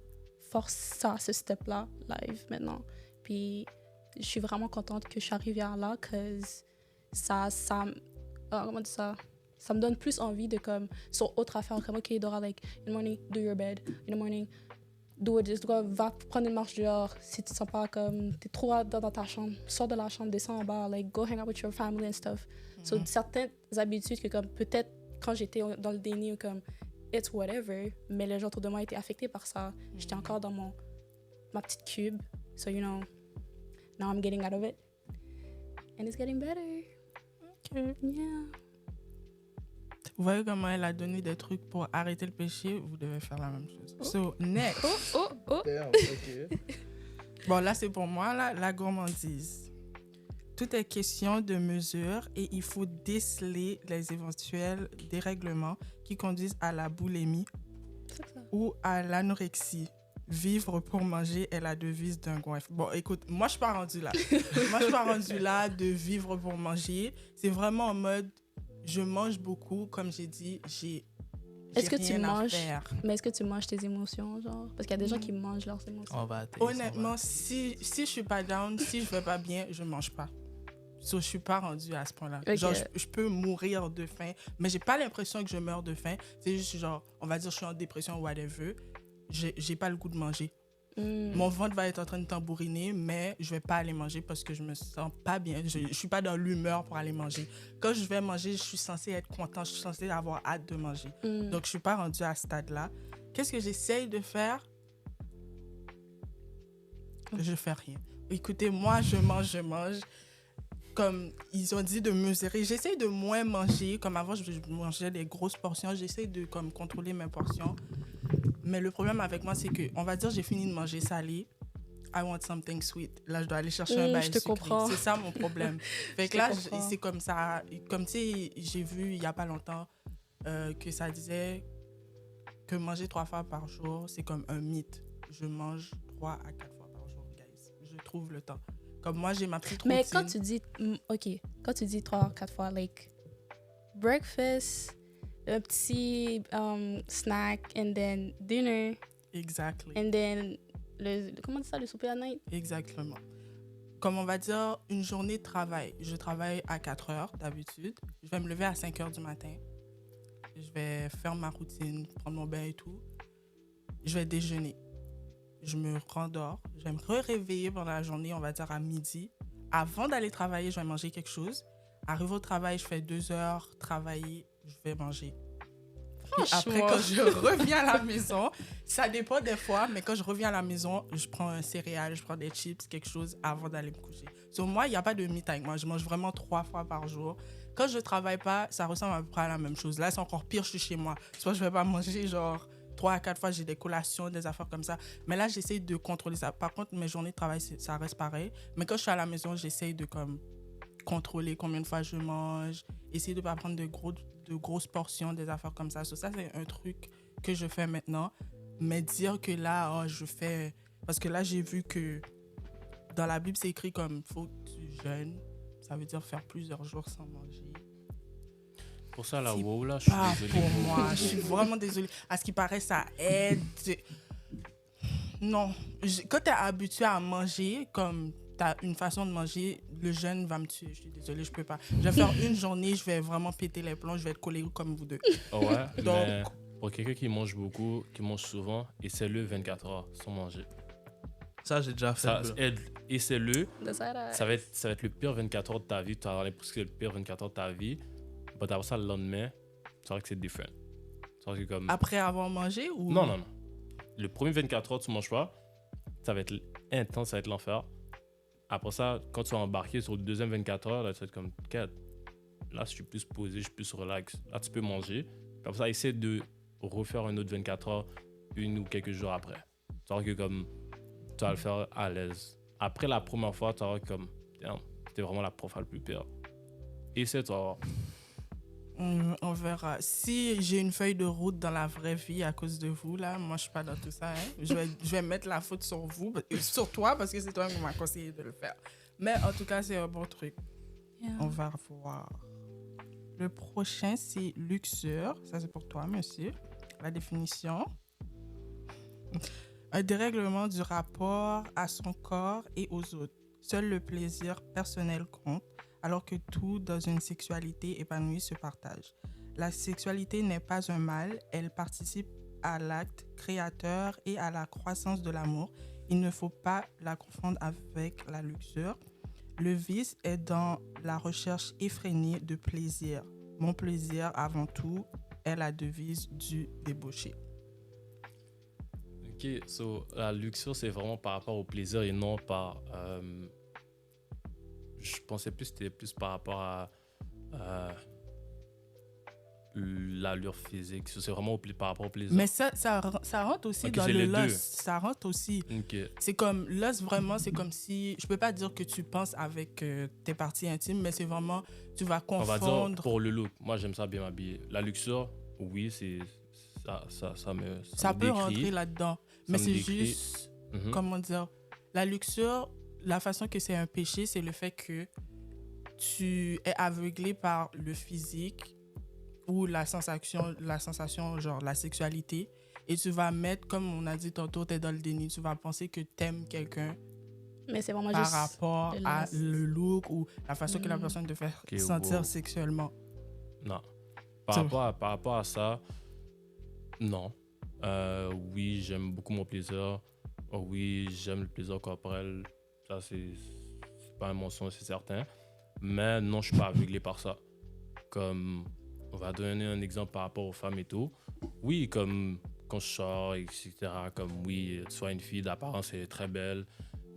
Force ça, ce step-là, live maintenant. Puis je suis vraiment contente que je suis arrivée à là, cause comment dire ça? Ça me donne plus envie de comme sur autre affaire comme OK, Dora, like in the morning do your bed, in the morning do it, just va prendre une marche dehors si tu te sens pas comme t'es trop dans ta chambre, sors de la chambre, descends en bas, like go hang out with your family and stuff. So certaines habitudes que comme peut-être quand j'étais dans le déni ou comme it's whatever, mais les gens autour de moi étaient affectés par ça. J'étais encore dans ma petite cube, so you know now I'm getting out of it and it's getting better. Okay. Yeah. Vous voyez comment elle a donné des trucs pour arrêter le péché, vous devez faire la même chose. So, next. Damn, ok. Bon, là, c'est pour moi, là, la gourmandise. Tout est question de mesure et il faut déceler les éventuels dérèglements qui conduisent à la boulimie ou à l'anorexie. Vivre pour manger est la devise d'un goinfre. Bon, écoute, moi, je suis pas rendue là. Moi, je suis pas rendue là de vivre pour manger. C'est vraiment en mode, je mange beaucoup, comme j'ai dit, j'ai Est-ce que rien tu à manges, faire. mais est-ce que tu manges tes émotions, genre? Parce qu'il y a des gens qui mangent leurs émotions. On va atteindre. Honnêtement, si je suis pas down, si je vais pas bien, je mange pas. So, je suis pas rendue à ce point-là. Ok. Genre, je peux mourir de faim, mais j'ai pas l'impression que je meurs de faim. C'est juste genre, on va dire, je suis en dépression ou whatever. J'ai pas le goût de manger. Mon ventre va être en train de tambouriner, mais je vais pas aller manger parce que je me sens pas bien. Je suis pas dans l'humeur pour aller manger. Quand je vais manger, je suis censée être content, je suis censée avoir hâte de manger. Donc, je suis pas rendue à ce stade-là. Qu'est-ce que j'essaye de faire? Je fais rien. Écoutez, moi, je mange. Comme ils ont dit de mesurer, j'essaie de moins manger. Comme avant, je mangeais des grosses portions. J'essaie de comme, contrôler mes portions. Mais le problème avec moi, c'est que, on va dire, j'ai fini de manger salé. I want something sweet. Là, je dois aller chercher un bail je te sucré. comprends. C'est ça mon problème. Fait que Je là, te comprends. c'est comme ça. Comme tu sais, j'ai vu il y a pas longtemps que ça disait que manger 3 fois par jour, c'est comme un mythe. Je mange 3 à 4 fois par jour, guys. Je trouve le temps. Comme moi, j'ai ma petite routine. Mais quand tu dis, quand tu dis 3-4 fois, like, breakfast, un petit snack, and then dinner, Exactly. and then, comment on dit ça, le souper à night? Exactement. Comme on va dire, une journée de travail. Je travaille à 4 heures d'habitude. Je vais me lever à 5 heures du matin. Je vais faire ma routine, prendre mon bain et tout. Je vais déjeuner. Je me rendors. Je vais me réveiller pendant la journée, on va dire à midi. Avant d'aller travailler, je vais manger quelque chose. Arrive au travail, je fais 2 heures travailler, je vais manger. Puis après, quand je reviens à la maison, ça dépend des fois, mais quand je reviens à la maison, je prends un céréal, je prends des chips, quelque chose avant d'aller me coucher. Sur moi, il n'y a pas de mythe avec moi. Je mange vraiment 3 fois par jour. Quand je ne travaille pas, ça ressemble à peu près à la même chose. Là, c'est encore pire, je suis chez moi. Soit je ne vais pas manger genre 3 à 4 fois, j'ai des collations, des affaires comme ça. Mais là, j'essaie de contrôler ça. Par contre, mes journées de travail, ça reste pareil. Mais quand je suis à la maison, j'essaie de comme contrôler combien de fois je mange, essayer de ne pas prendre de grosses portions, des affaires comme ça. So, ça, c'est un truc que je fais maintenant. Mais dire que là, je fais... Parce que là, j'ai vu que dans la Bible, c'est écrit comme « faut que tu jeûnes ». Ça veut dire faire plusieurs jours sans manger. Pour ça, la C'est wow, là, je suis Pas désolé. pour moi. Je suis vraiment désolée. À ce qui paraît, ça aide. Non. Quand tu es habitué à manger, comme tu as une façon de manger, le jeûne va me tuer. Je suis désolée, je peux pas. Je vais faire une journée, je vais vraiment péter les plombs, je vais être colérique comme vous deux. Oh ouais, Donc- mais pour quelqu'un qui mange beaucoup, qui mange souvent, essaie-le 24 heures sans manger. Ça, j'ai déjà fait. Ça bro. aide. Essaie-le. Ça Ça va être le pire 24 heures de ta vie. Tu vas avoir l'impression que c'est le pire 24 heures de ta vie. Mais après ça, le lendemain, tu verras que c'est différent. Tu verras que comme... Après avoir mangé ou... Non, non, non. Le premier 24 heures, tu manges pas. Ça va être intense, ça va être l'enfer. Après ça, quand tu vas embarquer sur le deuxième 24 heures, là, tu vas être comme 4. Là, je suis plus posé, je suis plus relax. Là, tu peux manger. Puis après ça, essaie de refaire un autre 24 heures, une ou quelques jours après. Tu verras que comme, tu vas le faire à l'aise. Après la première fois, tu verras que comme, damn, c'était vraiment la prof la plus pire. Essaie, tu vas voir. On verra. Si j'ai une feuille de route dans la vraie vie à cause de vous, là, moi, je suis pas dans tout ça. Hein. Je vais mettre la faute sur vous, sur toi, parce que c'est toi qui m'as conseillé de le faire. Mais en tout cas, c'est un bon truc. Yeah. On va voir. Le prochain, c'est luxure. Ça, c'est pour toi, monsieur. La définition. Un dérèglement du rapport à son corps et aux autres. Seul le plaisir personnel compte, alors que tout dans une sexualité épanouie se partage. La sexualité n'est pas un mal, elle participe à l'acte créateur et à la croissance de l'amour. Il ne faut pas la confondre avec la luxure. Le vice est dans la recherche effrénée de plaisir. Mon plaisir avant tout est la devise du débauché. Ok, so la luxure, c'est vraiment par rapport au plaisir et non par. Je pensais plus que c'était plus par rapport à l'allure physique. So, c'est vraiment par rapport au plaisir. Mais ça rentre aussi Ok, dans c'est le les deux. lust. Ça rentre aussi. Ok. C'est comme, lust, vraiment, c'est comme si... Je peux pas dire que tu penses avec tes parties intimes, mais c'est vraiment, tu vas On va dire confondre... pour le look. Moi, j'aime ça bien m'habiller. La luxure, oui, c'est ça me Ça me peut décrit. rentrer là-dedans. Mais me c'est décrit. juste, Mhm. comment dire, la luxure, la façon que c'est un péché, c'est le fait que tu es aveuglé par le physique ou la sensation, genre la sexualité, et tu vas mettre, comme on a dit tantôt, tu es dans le déni, tu vas penser que tu aimes quelqu'un Mais c'est vraiment par juste rapport le à lust. le look ou la façon que la Mm. personne te fait Ok, sentir wow. sexuellement. Non. Par rapport à ça, non. Oui, j'aime beaucoup mon plaisir. Oui, j'aime le plaisir corporel. Ça, c'est pas un mensonge, c'est certain. Mais non, je suis pas aveuglé par ça. Comme, on va donner un exemple par rapport aux femmes et tout. Oui, comme quand je sors, etc. Comme, oui, tu sois une fille d'apparence, elle est très belle,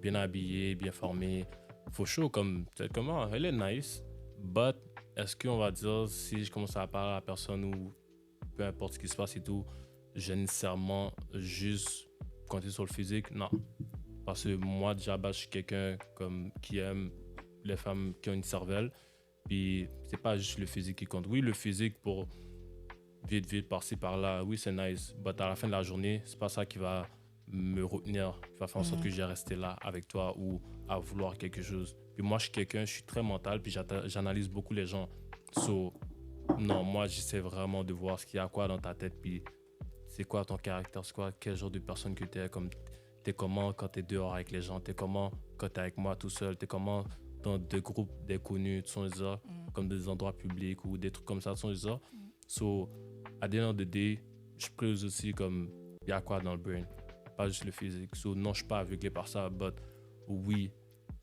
bien habillée, bien formée. Faut chaud, comme, comment, elle est nice. But, est-ce qu'on va dire, si je commence à parler à la personne ou peu importe ce qui se passe et tout, j'ai nécessairement juste compter sur le physique? Non. Parce que moi, déjà, je suis quelqu'un comme, qui aime les femmes qui ont une cervelle. Puis c'est pas juste le physique qui compte. Oui, le physique pour vite, par-ci, par-là, oui, c'est nice. Mais à la fin de la journée, c'est pas ça qui va me retenir, qui va faire en sorte que j'ai resté là avec toi ou à vouloir quelque chose. Puis moi, je suis très mental, puis j'analyse beaucoup les gens. So, non, moi, j'essaie vraiment de voir ce qu'il y a quoi dans ta tête, puis c'est quoi ton caractère, c'est quoi, quel genre de personne que t'es, comme t'es comment quand t'es dehors avec les gens, t'es comment quand t'es avec moi tout seul, t'es comment dans des groupes d'inconnus, tu sais, ça, comme des endroits publics ou des trucs comme ça, tu sais, ça. So, à the end of the day, je creuse aussi comme il y a quoi dans le brain, pas juste le physique. So, non, je suis pas aveuglé par ça, but oui,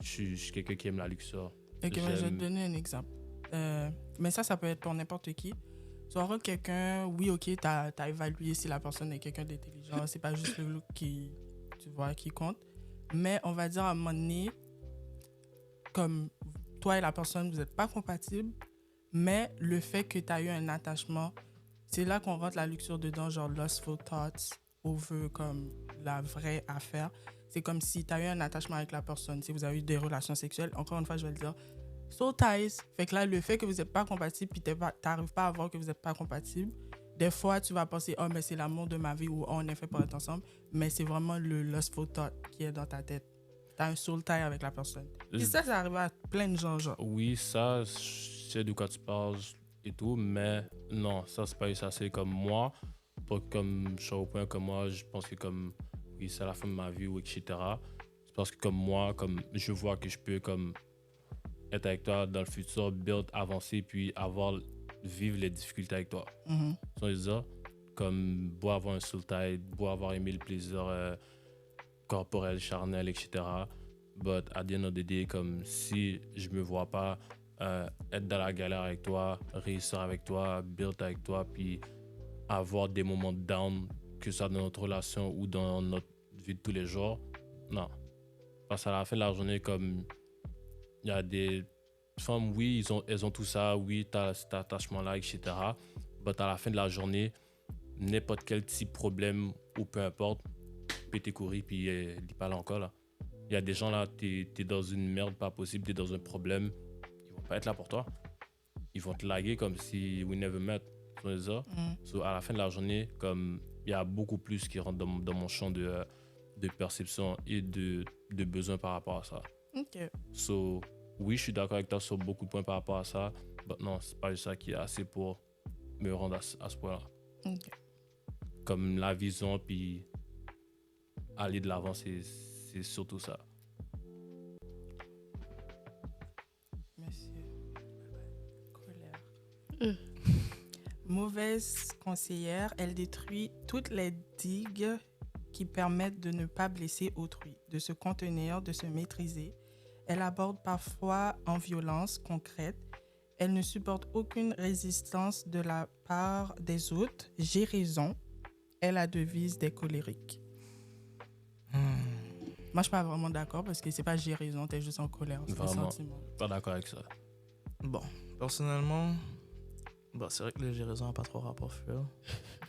je suis quelqu'un qui aime la luxure. Ok, mais je vais te J'aime- donner un exemple. Mais ça peut être pour n'importe qui. Tu auras quelqu'un, oui, ok, t'as évalué si la personne est quelqu'un d'intelligent, c'est pas juste le look qui, tu vois, qui compte. Mais on va dire à un moment donné, comme toi et la personne, vous n'êtes pas compatibles, mais le fait que tu as eu un attachement, c'est là qu'on rentre la luxure dedans, genre lustful thoughts, over comme la vraie affaire. C'est comme si tu as eu un attachement avec la personne, si vous avez eu des relations sexuelles, encore une fois, je vais le dire, soul ties. Fait que là, le fait que vous n'êtes pas compatible, puis tu n'arrives pas à voir que vous n'êtes pas compatible, des fois, tu vas penser, oh, mais c'est l'amour de ma vie ou oh, on est fait pour être ensemble, mais c'est vraiment le lustful thought qui est dans ta tête. Tu as un soul tie avec la personne. Puis ça arrive à plein de gens, genre. Oui, ça, je sais de quoi tu parles et tout, mais non, ça, c'est pas eu ça. C'est comme moi, pas comme je suis au point comme moi, je pense que comme, oui, c'est la fin de ma vie ou etc. C'est parce que comme moi, comme je vois que je peux comme être avec toi dans le futur, build, avancer, puis vivre les difficultés avec toi. Mhm. Tu vois, ça, comme beau avoir un soul tie, beau avoir aimé le plaisir corporel, charnel, etc. But at the end of the day, comme si je me vois pas être dans la galère avec toi, réussir avec toi, build avec toi, puis avoir des moments de down, que ce soit dans notre relation ou dans notre vie de tous les jours, non. Parce qu'à la fin de la journée, comme il y a des femmes, oui, elles ont tout ça, oui, t'as cet attachement-là, etc. But à la fin de la journée, n'importe quel petit problème ou peu importe, péter courir puis il pas là encore là. Il y a des gens là, t'es dans une merde pas possible, t'es dans un problème, ils vont pas être là pour toi. ils vont te laguer comme si we never met. Tu vois ça? So, à la fin de la journée, comme il y a beaucoup plus qui rentre dans mon champ de perception et de besoin par rapport à ça. OK. So, oui, je suis d'accord avec toi sur beaucoup de points par rapport à ça, mais non, c'est pas juste ça qui est assez pour me rendre à ce point-là. OK. Comme la vision, puis aller de l'avant, c'est surtout ça. Monsieur. Colère. Mauvaise conseillère, elle détruit toutes les digues qui permettent de ne pas blesser autrui, de se contenir, de se maîtriser. Elle aborde parfois en violence concrète. Elle ne supporte aucune résistance de la part des autres. J'ai raison. Est la devise des colériques. Moi, je suis pas vraiment d'accord parce que c'est pas j'ai raison, t'es juste en colère. C'est des Vraiment. sentiments. Pas d'accord avec ça. Bon, personnellement, c'est vrai que le j'ai raison n'a pas trop rapport Fuel.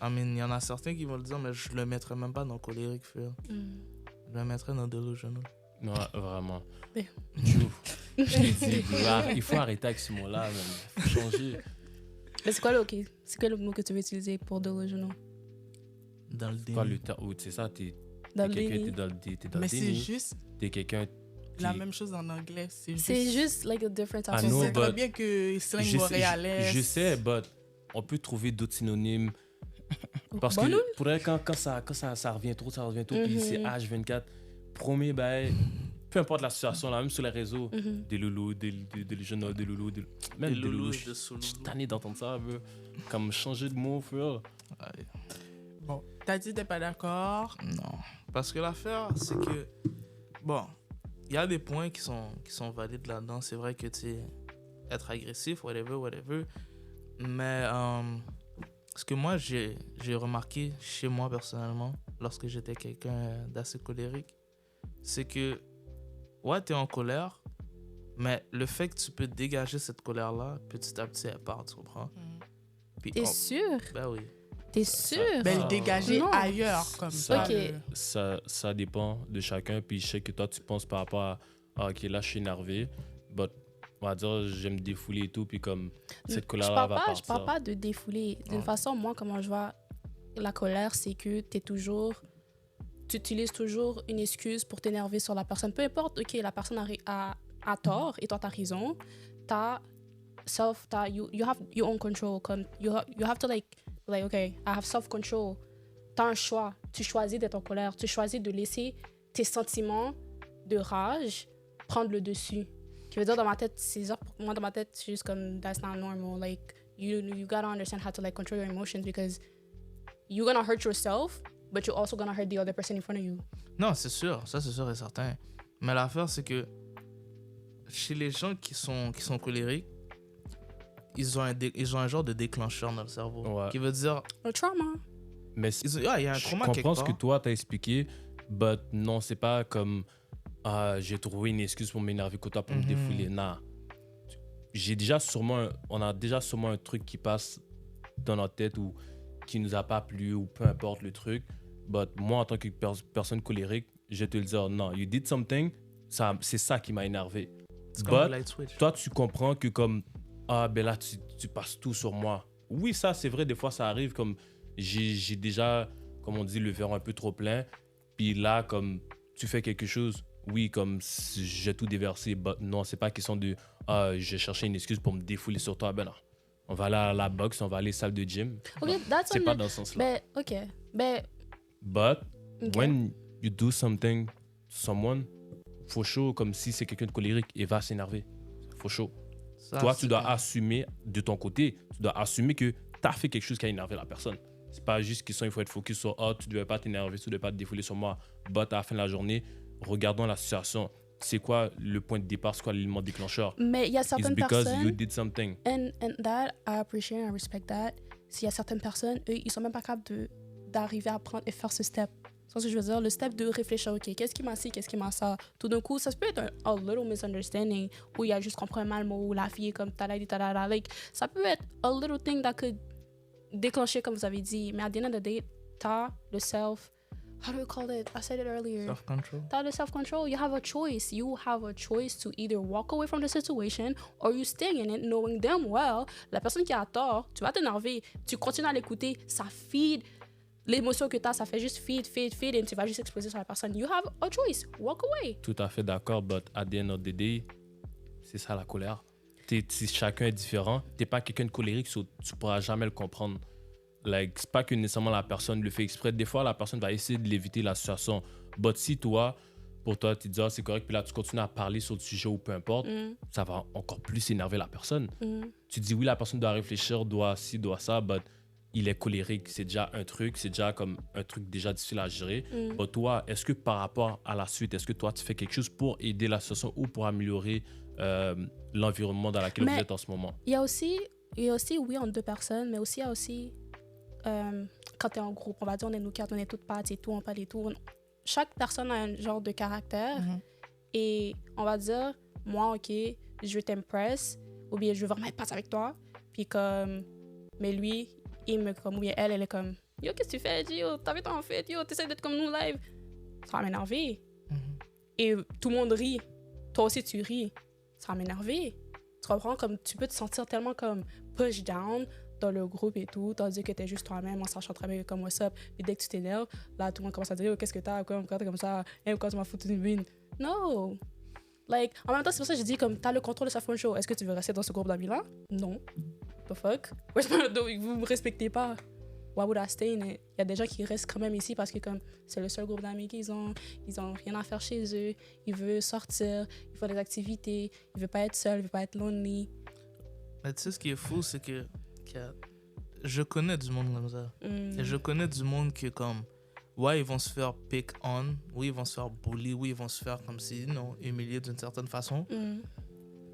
Il y en a certains qui vont le dire, mais je le mettrais même pas dans colérique Fuel. Je le mettrais dans delusional. Non, vraiment. Mais- Je t'ai dit, il faut arrêter avec ce mot-là, il faut changer. Mais c'est quoi le mot que tu veux utiliser pour delusional? Dans le déni. Quoi, le terme, c'est ça, t'es Dans le quelqu'un, déni. t'es dans le Mais c'est déni. juste T'es quelqu'un la qui- même chose en anglais. C'est juste like a different type I Tu of know, sais word. très but- bien que slang Je sais, montréalais. je sais, but on peut trouver d'autres synonymes. Parce Bon, nous? que pour elle, quand ça revient trop, puis c'est H24, premier, peu importe la situation, là, même sur les réseaux, des loulous, des jeunes, des loulous, même Des des loulous loulous. et Je de sous-loulous. suis tanné d'entendre ça, bro. Comme changer de mot, frère. Ouais. Bon, t'as dit t'es pas d'accord. Non. Parce que l'affaire, c'est que, il y a des points qui sont valides là-dedans. C'est vrai que, tu sais, être agressif, whatever. Mais ce que moi, j'ai remarqué chez moi personnellement, lorsque j'étais quelqu'un d'assez colérique, c'est que, ouais, t'es en colère, mais le fait que tu peux dégager cette colère-là, petit à petit, elle part, tu comprends? Puis T'es sûr? Ben oui. T'es sûr? Ben, Ah. le dégager Non. ailleurs, comme Ça, ça. Ok. ça dépend de chacun. Puis je sais que toi, tu penses par rapport à ok, là, je suis énervé. But, on va dire, j'aime défouler et tout. Puis comme cette Je colère-là parle va pas, partir. je parle pas de défouler. D'une façon, moi, comment je vois la colère, c'est que tu utilises toujours une excuse pour t'énerver sur la personne. Peu importe, ok, la personne a tort et toi, t'as raison. You have your own control. Comme, you have to like, okay, I have self-control. T'as un choix. Tu choisis d'être en colère. Tu choisis de laisser tes sentiments de rage prendre le dessus. Qui veut dire, dans ma tête, moi, dans ma tête, c'est juste comme, that's not normal. Like, you gotta understand how to, like, control your emotions because you're gonna hurt yourself, but you're also gonna hurt the other person in front of you. Non, c'est sûr, ça c'est sûr et certain. Mais l'affaire, c'est que chez les gens qui sont colériques, ils ont un genre de déclencheur dans le cerveau. Ouais. Qui veut dire, Le trauma. Mais il y a un je trauma quelque comprends ce part. que toi, t'as expliqué. But non, c'est pas comme j'ai trouvé une excuse pour m'énerver que toi pour me défouler. Non. On a déjà sûrement un truc qui passe dans notre tête ou qui nous a pas plu ou peu importe le truc. But moi, en tant que personne colérique, je vais te le dire, non, you did something, c'est ça qui m'a énervé. C'est comme un But light switch. toi, tu comprends que comme, ben là, tu passes tout sur moi. Oui, ça, c'est vrai, des fois, ça arrive comme, j'ai déjà, comme on dit, le verre un peu trop plein. Puis là, comme, tu fais quelque chose, oui, comme, j'ai tout déversé. But non, c'est pas question de, j'ai cherché une excuse pour me défouler sur toi. Ben non. On va aller à la boxe, on va aller à la salle de gym. Ok, Non, that's c'est on pas the- dans ce sens-là. Ben, ok. Ben, But ok. when you do something to someone, faut chaud, comme si c'est quelqu'un de colérique, il va s'énerver. Faut chaud. Ça, Toi, c'est tu dois comme- assumer de ton côté, tu dois assumer que tu as fait quelque chose qui a énervé la personne. C'est pas juste qu'il faut être focus sur tu devais pas t'énerver, tu devais pas te défouler sur moi. But à la fin de la journée, regardons la situation. C'est quoi le point de départ, c'est quoi l'élément déclencheur? Mais il y a It's certaines because you personnes, did something. and that, I appreciate and respect that. S'il y a certaines personnes, eux, ils sont même pas capables d'arriver à prendre et faire ce step. C'est ce que je veux dire, le step de réfléchir, ok, qu'est-ce qui m'a ci, qu'est-ce qui m'a ça. Tout d'un coup, ça peut être a little misunderstanding, où il y a juste compris mal le mot, ou la fille est comme talala, like, ça peut être a little thing that could déclencher, comme vous avez dit. Mais à the end of the day, t'as le self how do we call it? I said it earlier. Self-control. T'as le self-control. You have a choice. You have a choice to either walk away from the situation or you stay in it knowing damn well, la personne qui a tort, tu vas t'énerver. Tu continues à l'écouter. Ça feed l'émotion que t'as. Ça fait juste feed, et tu vas juste exploser sur la personne. You have a choice. Walk away. Tout à fait d'accord, but at the end of the day, c'est ça la colère. Si chacun est différent, t'es pas quelqu'un de colérique, so tu pourras jamais le comprendre. Like, c'est pas que nécessairement la personne le fait exprès. Des fois, la personne va essayer de l'éviter la situation. But si toi, pour toi, tu dis c'est correct, puis là, tu continues à parler sur le sujet ou peu importe, ça va encore plus énerver la personne. Tu dis oui, la personne doit réfléchir, doit ci, doit ça, but il est colérique. C'est déjà un truc, c'est déjà comme un truc déjà difficile à gérer. But toi, est-ce que par rapport à la suite, est-ce que toi, tu fais quelque chose pour aider la situation ou pour améliorer l'environnement dans lequel vous êtes en ce moment? Il y a aussi, oui, entre deux personnes, mais aussi, il y a aussi, quand tu es en groupe, on va dire, on est nous quatre, on est toutes pattes et tout, on parle et tout. Chaque personne a un genre de caractère et on va dire, moi, OK, je t'impresse ou bien je veux vraiment être passe avec toi. Puis comme, mais lui, il me comme, ou bien elle est comme, yo, qu'est-ce que tu fais? Yo, t'as vu ton fait? Yo, t'essaies d'être comme nous live. Ça va m'énerver. Et tout le monde rit. Toi aussi, tu ris. Ça va m'énerver. Tu comprends? Comme, tu peux te sentir tellement comme push down dans le groupe et tout, tandis que t'es juste toi-même en sachant très bien comme what's up. Et dès que tu t'énerves, là, tout le monde commence à dire oh, qu'est-ce que t'as? Quand t'es comme ça, quand tu m'as foutu une win. No! Like, en même temps, c'est pour ça que j'ai dit comme t'as le contrôle de sa phone show. Est-ce que tu veux rester dans ce groupe d'amis-là? Non. The fuck? Vous me respectez pas. Why would I stay in it? Il y a des gens qui restent quand même ici parce que comme c'est le seul groupe d'amis qu'ils ont. Ils ont rien à faire chez eux. Ils veulent sortir. Ils font des activités. Ils veulent pas être seuls. Ils veulent pas être lonely. Mais tu sais, ce qui est fou, c'est que je connais du monde comme ça. Et je connais du monde qui, comme, ouais, ils vont se faire pick on, oui, ils vont se faire bully, oui, ils vont se faire comme si, non, humilier d'une certaine façon.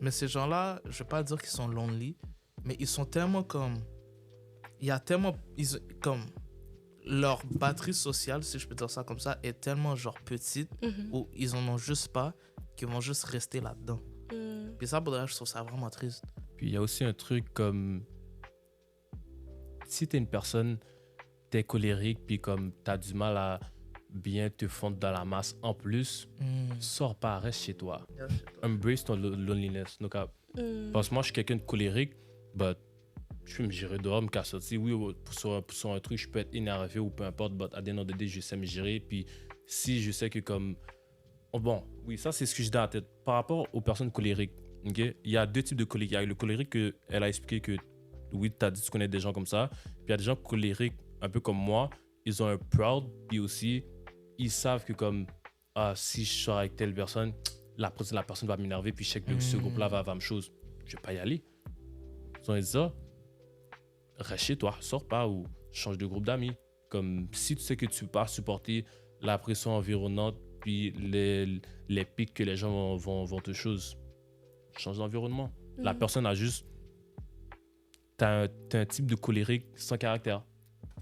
Mais ces gens-là, je vais pas dire qu'ils sont lonely, mais ils sont tellement comme. Il y a tellement. Comme. Leur batterie sociale, si je peux dire ça comme ça, est tellement genre petite, où ils en ont juste pas, qu'ils vont juste rester là-dedans. Puis ça, pour de vrai, je trouve ça vraiment triste. Puis il y a aussi un truc comme. Si t'es une personne, t'es colérique, puis comme t'as du mal à bien te fondre dans la masse en plus, sors pas, reste chez toi. Embrace ton loneliness. Donc, parce que moi, je suis quelqu'un de colérique, but je peux me gérer dehors, me casser. Oui, sur un truc, je peux être énervé ou peu importe, but à the end of the day, je sais me gérer. Puis si je sais que comme... Bon, oui, ça, c'est ce que j'ai dans la tête. Par rapport aux personnes colériques, okay, il y a deux types de colériques. Il y a le colérique qu'elle a expliqué que oui, tu as dit que tu connais des gens comme ça. Puis il y a des gens colériques, un peu comme moi, ils ont un proud, puis aussi, ils savent que comme, si je sors avec telle personne, la personne va m'énerver, puis je sais que ce groupe-là va me chose. Je vais pas y aller. Ils ont dit ça, reste chez toi, sors pas ou change de groupe d'amis. Comme si tu sais que tu peux pas supporter la pression environnante, puis les pics que les gens vont te chose, change d'environnement. La personne a juste... T'as un type de colérique sans caractère.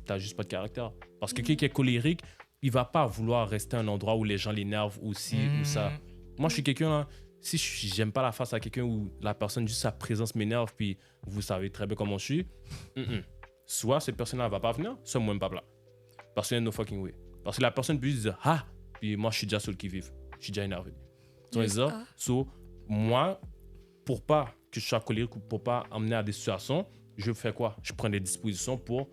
T'as juste pas de caractère. Parce que quelqu'un qui est colérique, il va pas vouloir rester à un endroit où les gens l'énervent ou ci ou ça. Moi, je suis quelqu'un, là, si j'aime pas la face à quelqu'un où la personne, juste sa présence m'énerve, puis vous savez très bien comment je suis, soit cette personne-là va pas venir, soit moi, même pas là. Parce qu'il y a no fucking way. Parce que la personne peut juste dire, puis moi, je suis déjà sur le qui-vive. Je suis déjà énervé. Moi, pour pas que je sois colérique ou pour pas amener à des situations, je fais quoi? Je prends des dispositions pour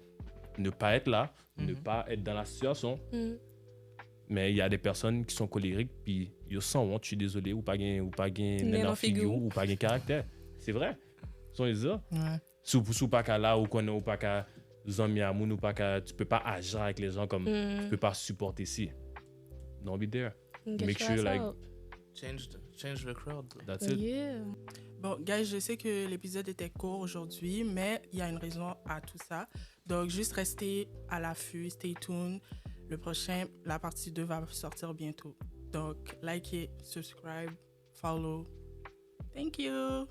ne pas être là, ne pas être dans la situation. Mais il y a des personnes qui sont colériques, puis ils sont honte, je suis désolé, ou pas gain figure, ou pas gain caractère. C'est vrai. Sont les autres. Sous pas qu'à là, ou pas qu'à zami amoun, ou pas qu'à. Tu peux pas agir avec les gens comme. Tu peux pas supporter ici. Don't be there. Make sure, like. Change the crowd. That's it. Yeah. Bon, guys, je sais que l'épisode était court aujourd'hui, mais il y a une raison à tout ça. Donc, juste restez à l'affût, stay tuned. Le prochain, la partie 2 va sortir bientôt. Donc, likez, subscribe, follow. Thank you!